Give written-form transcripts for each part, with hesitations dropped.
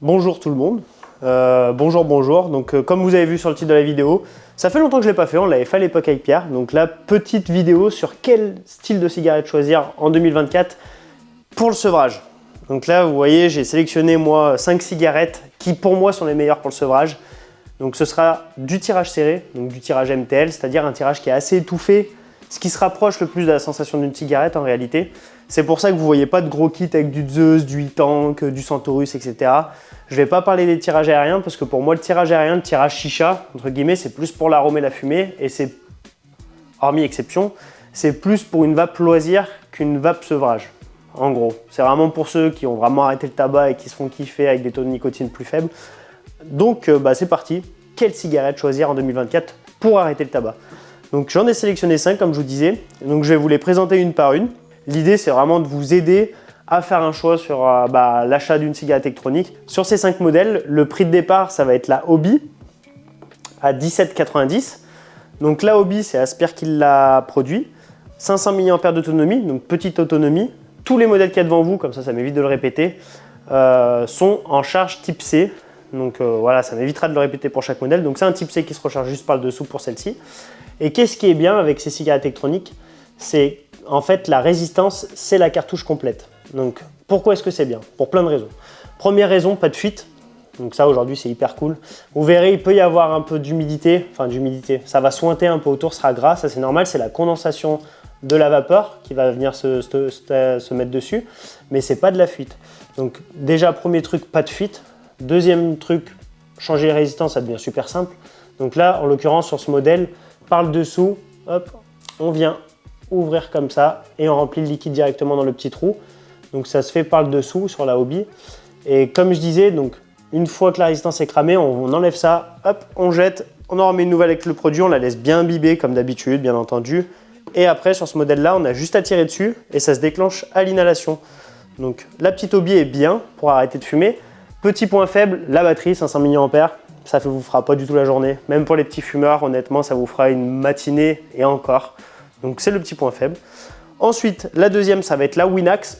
Bonjour tout le monde. Bonjour. Donc comme vous avez vu sur le titre de la vidéo, ça fait longtemps que je ne l'ai pas fait, on l'avait fait à l'époque avec Pierre. Donc la petite vidéo sur quel style de cigarette choisir en 2024 pour le sevrage. Donc là vous voyez, j'ai sélectionné moi 5 cigarettes qui pour moi sont les meilleures pour le sevrage. Donc ce sera du tirage serré, donc du tirage MTL, c'est-à-dire un tirage qui est assez étouffé, ce qui se rapproche le plus de la sensation d'une cigarette en réalité. C'est pour ça que vous ne voyez pas de gros kits avec du Zeus, du E-Tank, du Centaurus, etc. Je ne vais pas parler des tirages aériens parce que pour moi le tirage aérien, le tirage chicha, entre guillemets, c'est plus pour l'arôme et la fumée et c'est, hormis exception, c'est plus pour une vape loisir qu'une vape sevrage. En gros, c'est vraiment pour ceux qui ont vraiment arrêté le tabac et qui se font kiffer avec des taux de nicotine plus faibles. Donc c'est parti, quelle cigarette choisir en 2024 pour arrêter le tabac? Donc j'en ai sélectionné 5 comme je vous disais, donc je vais vous les présenter une par une. L'idée c'est vraiment de vous aider à faire un choix sur l'achat d'une cigarette électronique. Sur ces 5 modèles, le prix de départ ça va être la Hobby à 17,90 €. Donc la Hobby c'est Aspire qui l'a produit, 500 mAh d'autonomie, donc petite autonomie. Tous les modèles qu'il y a devant vous, comme ça m'évite de le répéter, sont en charge type C. Donc voilà, ça m'évitera de le répéter pour chaque modèle. Donc c'est un type C qui se recharge juste par le dessous pour celle-ci. Et qu'est-ce qui est bien avec ces cigarettes électroniques? C'est en fait la résistance, c'est la cartouche complète. Donc pourquoi est-ce que c'est bien? Pour plein de raisons. Première raison, pas de fuite. Donc ça aujourd'hui c'est hyper cool. Vous verrez, il peut y avoir un peu d'humidité, ça va sointer un peu autour, ce sera gras, ça c'est normal, c'est la condensation de la vapeur qui va venir se mettre dessus, mais c'est pas de la fuite. Donc déjà premier truc, pas de fuite. Deuxième truc, changer les résistances, ça devient super simple. Donc là, en l'occurrence, sur ce modèle, par le dessous, hop, on vient ouvrir comme ça et on remplit le liquide directement dans le petit trou. Donc ça se fait par le dessous sur la Hobby. Et comme je disais, donc une fois que la résistance est cramée, on enlève ça, hop, on jette, on en remet une nouvelle avec le produit, on la laisse bien imbiber comme d'habitude, bien entendu. Et après, sur ce modèle-là, on a juste à tirer dessus et ça se déclenche à l'inhalation. Donc la petite Hobby est bien pour arrêter de fumer. Petit point faible, la batterie, 500 mAh, ça ne vous fera pas du tout la journée. Même pour les petits fumeurs, honnêtement, ça vous fera une matinée et encore. Donc c'est le petit point faible. Ensuite, la deuxième, ça va être la Winax.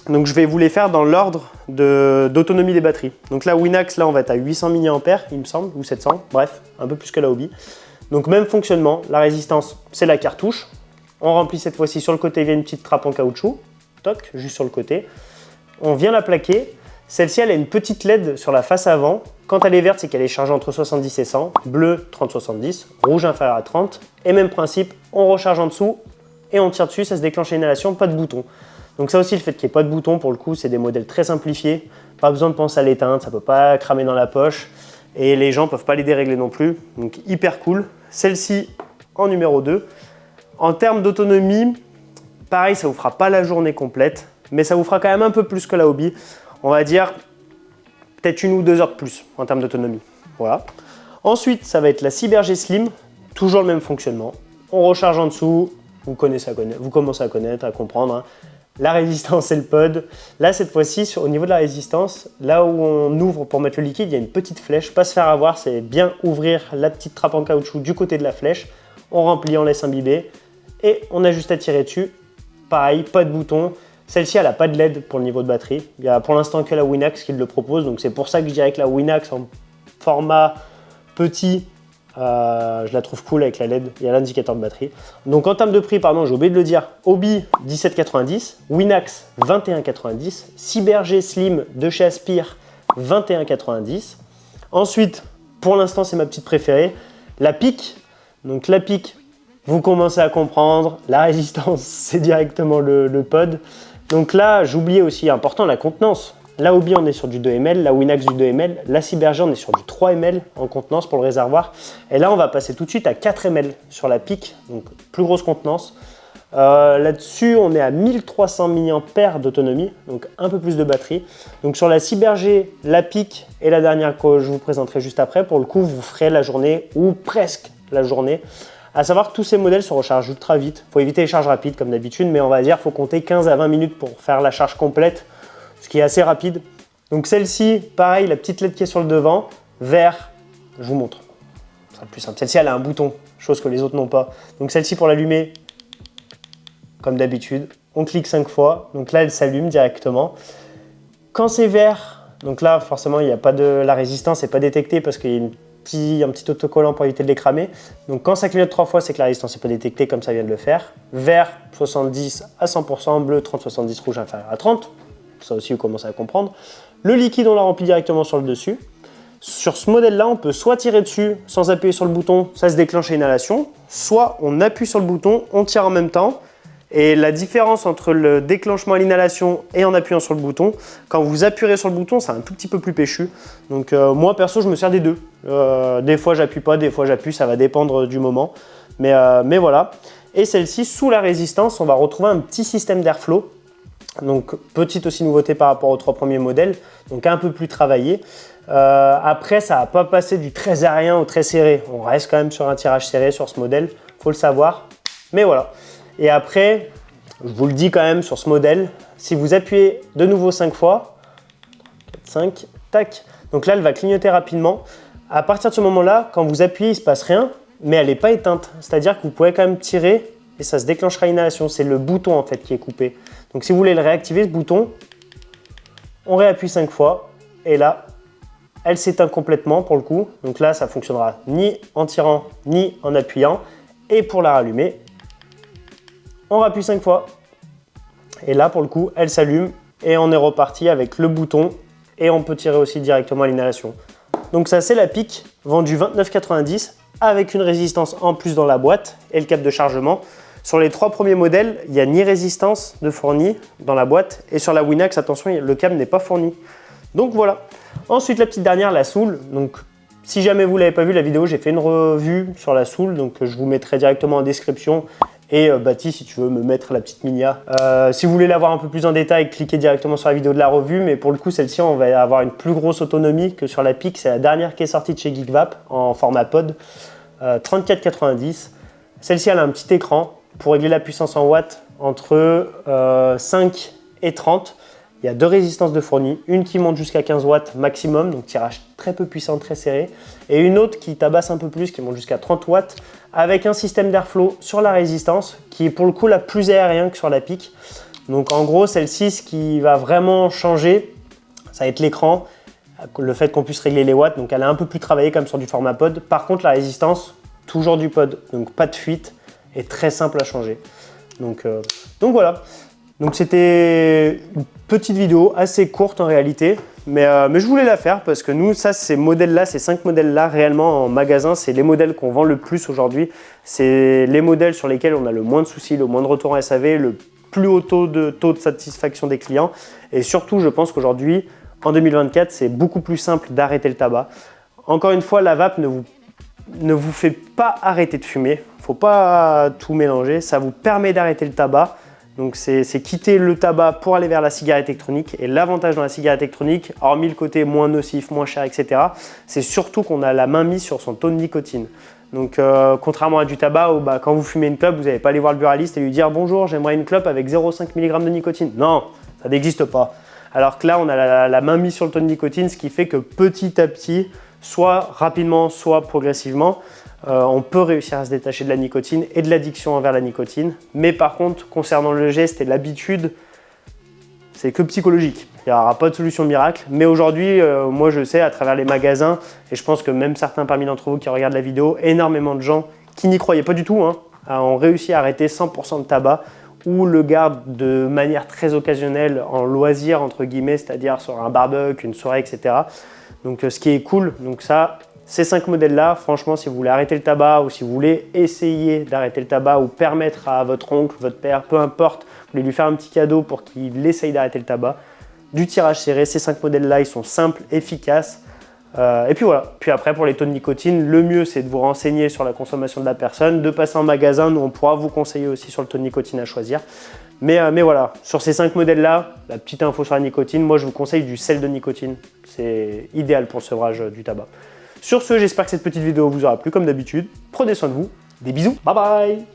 Donc je vais vous les faire dans l'ordre d'autonomie des batteries. Donc la Winax, là on va être à 800 mAh, il me semble, ou 700, bref, un peu plus que la Hobby. Donc même fonctionnement, la résistance, c'est la cartouche. On remplit cette fois-ci sur le côté via une petite trappe en caoutchouc, toc, juste sur le côté. On vient la plaquer. Celle-ci, elle a une petite LED sur la face avant. Quand elle est verte, c'est qu'elle est chargée entre 70 et 100. Bleu, 30-70. Rouge, inférieur à 30. Et même principe, on recharge en dessous et on tire dessus, ça se déclenche l'inhalation, pas de bouton. Donc ça aussi, le fait qu'il n'y ait pas de bouton, pour le coup, c'est des modèles très simplifiés. Pas besoin de penser à l'éteindre, ça ne peut pas cramer dans la poche. Et les gens ne peuvent pas les dérégler non plus. Donc hyper cool. Celle-ci en numéro 2. En termes d'autonomie, pareil, ça ne vous fera pas la journée complète, mais ça vous fera quand même un peu plus que la Hobby. On va dire peut-être 1 ou 2 heures de plus en termes d'autonomie. Voilà. Ensuite, ça va être la Cyberg Slim, toujours le même fonctionnement. On recharge en dessous, vous commencez à connaître, à comprendre. Hein. La résistance et le pod. Là, cette fois-ci, au niveau de la résistance, là où on ouvre pour mettre le liquide, il y a une petite flèche. Pas se faire avoir, c'est bien ouvrir la petite trappe en caoutchouc du côté de la flèche. On remplit, on laisse imbiber et on a juste à tirer dessus. Pareil, pas de bouton. Celle-ci, elle n'a pas de LED pour le niveau de batterie. Il n'y a pour l'instant que la Winax qui le propose. Donc c'est pour ça que je dirais que la Winax en format petit, je la trouve cool avec la LED. Il y a l'indicateur de batterie. Donc en termes de prix, pardon, j'ai oublié de le dire. Hobby 17,90 €, Winax 21,90 €, Cyberg Slim de chez Aspire 21,90 €. Ensuite, pour l'instant, c'est ma petite préférée, la Peak. Donc la Peak, vous commencez à comprendre, la résistance, c'est directement le pod. Donc là, j'oubliais aussi, important, la contenance. La Hobby, on est sur du 2 ml, la Winax du 2 ml, la Cyberg, on est sur du 3 ml en contenance pour le réservoir. Et là, on va passer tout de suite à 4 ml sur la Peak, donc plus grosse contenance. Là-dessus, on est à 1300 mAh d'autonomie, donc un peu plus de batterie. Donc sur la Cyberg, la Peak et la dernière que je vous présenterai juste après, pour le coup, vous ferez la journée ou presque la journée. À savoir que tous ces modèles se rechargent ultra vite. Il faut éviter les charges rapides comme d'habitude, mais on va dire qu'il faut compter 15 à 20 minutes pour faire la charge complète, ce qui est assez rapide. Donc celle-ci, pareil, la petite LED qui est sur le devant, vert, je vous montre. Ce sera plus simple. Celle-ci, elle a un bouton, chose que les autres n'ont pas. Donc celle-ci, pour l'allumer, comme d'habitude, on clique 5 fois. Donc là, elle s'allume directement. Quand c'est vert, Donc là, forcément, il n'y a pas de la résistance n'est pas détectée parce qu'il y a un petit autocollant pour éviter de les cramer. Donc quand ça clignote 3 fois, c'est que la résistance n'est pas détectée comme ça vient de le faire. Vert 70 à 100%, bleu 30-70, rouge inférieur à 30. Ça aussi, vous commencez à comprendre. Le liquide, on l'a rempli directement sur le dessus. Sur ce modèle-là, on peut soit tirer dessus sans appuyer sur le bouton, ça se déclenche à inhalation, soit on appuie sur le bouton, on tire en même temps. Et la différence entre le déclenchement à l'inhalation et en appuyant sur le bouton, quand vous appuierez sur le bouton, c'est un tout petit peu plus péchu. Donc moi perso, je me sers des deux. Des fois j'appuie pas, des fois j'appuie, ça va dépendre du moment. Mais voilà. Et celle-ci, sous la résistance, on va retrouver un petit système d'airflow. Donc petite aussi nouveauté par rapport aux 3 premiers modèles, donc un peu plus travaillé. Après, ça va pas passer du très aérien au très serré. On reste quand même sur un tirage serré sur ce modèle, faut le savoir. Mais voilà. Et après, je vous le dis quand même sur ce modèle, si vous appuyez de nouveau 5 fois, 4, 5, tac, donc là elle va clignoter rapidement. À partir de ce moment-là, quand vous appuyez, il ne se passe rien, mais elle n'est pas éteinte. C'est-à-dire que vous pouvez quand même tirer et ça se déclenchera l'inhalation. C'est le bouton en fait qui est coupé. Donc si vous voulez le réactiver, ce bouton, on réappuie 5 fois et là, elle s'éteint complètement pour le coup. Donc là, ça ne fonctionnera ni en tirant ni en appuyant. Et pour la rallumer, on rappuie 5 fois et là pour le coup elle s'allume et on est reparti avec le bouton et on peut tirer aussi directement à l'inhalation. Donc ça c'est la pique vendue 29,90 avec une résistance en plus dans la boîte et le câble de chargement. Sur les 3 premiers modèles, il n'y a ni résistance de fourni dans la boîte et sur la Winax, attention, le câble n'est pas fourni. Donc voilà. Ensuite la petite dernière, la Soul. Donc si jamais vous ne l'avez pas vu la vidéo, j'ai fait une revue sur la Soul, donc je vous mettrai directement en description. Et Baptiste, si tu veux me mettre la petite Minia. Si vous voulez la voir un peu plus en détail, cliquez directement sur la vidéo de la revue. Mais pour le coup, celle-ci, on va avoir une plus grosse autonomie que sur la Pique. C'est la dernière qui est sortie de chez Geekvap en format pod. 34,90. Celle-ci, elle a un petit écran pour régler la puissance en watts entre 5 et 30. Il y a 2 résistances de fourni, une qui monte jusqu'à 15 watts maximum, donc tirage très peu puissant, très serré, et une autre qui tabasse un peu plus, qui monte jusqu'à 30 watts, avec un système d'airflow sur la résistance, qui est pour le coup la plus aérien que sur la Pique. Donc en gros, celle-ci, ce qui va vraiment changer, ça va être l'écran, le fait qu'on puisse régler les watts, donc elle est un peu plus travaillée comme sur du format pod. Par contre, la résistance, toujours du pod, donc pas de fuite, et très simple à changer. Donc voilà. Donc c'était une petite vidéo assez courte en réalité, mais je voulais la faire parce que nous, ça, ces modèles-là, ces 5 modèles-là, réellement en magasin, c'est les modèles qu'on vend le plus aujourd'hui. C'est les modèles sur lesquels on a le moins de soucis, le moins de retours en SAV, le plus haut taux de satisfaction des clients. Et surtout, je pense qu'aujourd'hui, en 2024, c'est beaucoup plus simple d'arrêter le tabac. Encore une fois, la vape ne vous fait pas arrêter de fumer. Il ne faut pas tout mélanger. Ça vous permet d'arrêter le tabac. Donc c'est quitter le tabac pour aller vers la cigarette électronique. Et l'avantage dans la cigarette électronique, hormis le côté moins nocif, moins cher, etc., c'est surtout qu'on a la main mise sur son taux de nicotine. Donc contrairement à du tabac où quand vous fumez une clope, vous n'allez pas aller voir le buraliste et lui dire « Bonjour, j'aimerais une clope avec 0,5 mg de nicotine ». Non, ça n'existe pas. Alors que là, on a la main mise sur le taux de nicotine, ce qui fait que petit à petit, soit rapidement, soit progressivement, on peut réussir à se détacher de la nicotine et de l'addiction envers la nicotine. Mais par contre, concernant le geste et l'habitude, c'est que psychologique. Il n'y aura pas de solution miracle. Mais aujourd'hui, moi je sais à travers les magasins, et je pense que même certains parmi d'entre vous qui regardent la vidéo, énormément de gens qui n'y croyaient pas du tout, ont réussi à arrêter 100% de tabac ou le gardent de manière très occasionnelle en loisir, entre guillemets, c'est-à-dire sur un barbecue, une soirée, etc. Donc ce qui est cool, donc ça, ces 5 modèles-là, franchement, si vous voulez arrêter le tabac ou si vous voulez essayer d'arrêter le tabac ou permettre à votre oncle, votre père, peu importe, vous voulez lui faire un petit cadeau pour qu'il essaye d'arrêter le tabac, du tirage serré, ces 5 modèles-là, ils sont simples, efficaces. Et puis voilà. Puis après, pour les taux de nicotine, le mieux, c'est de vous renseigner sur la consommation de la personne, de passer en magasin. Nous, on pourra vous conseiller aussi sur le taux de nicotine à choisir. Mais voilà, sur ces 5 modèles-là, la petite info sur la nicotine, moi, je vous conseille du sel de nicotine. C'est idéal pour le sevrage du tabac. Sur ce, j'espère que cette petite vidéo vous aura plu comme d'habitude. Prenez soin de vous. Des bisous. Bye bye.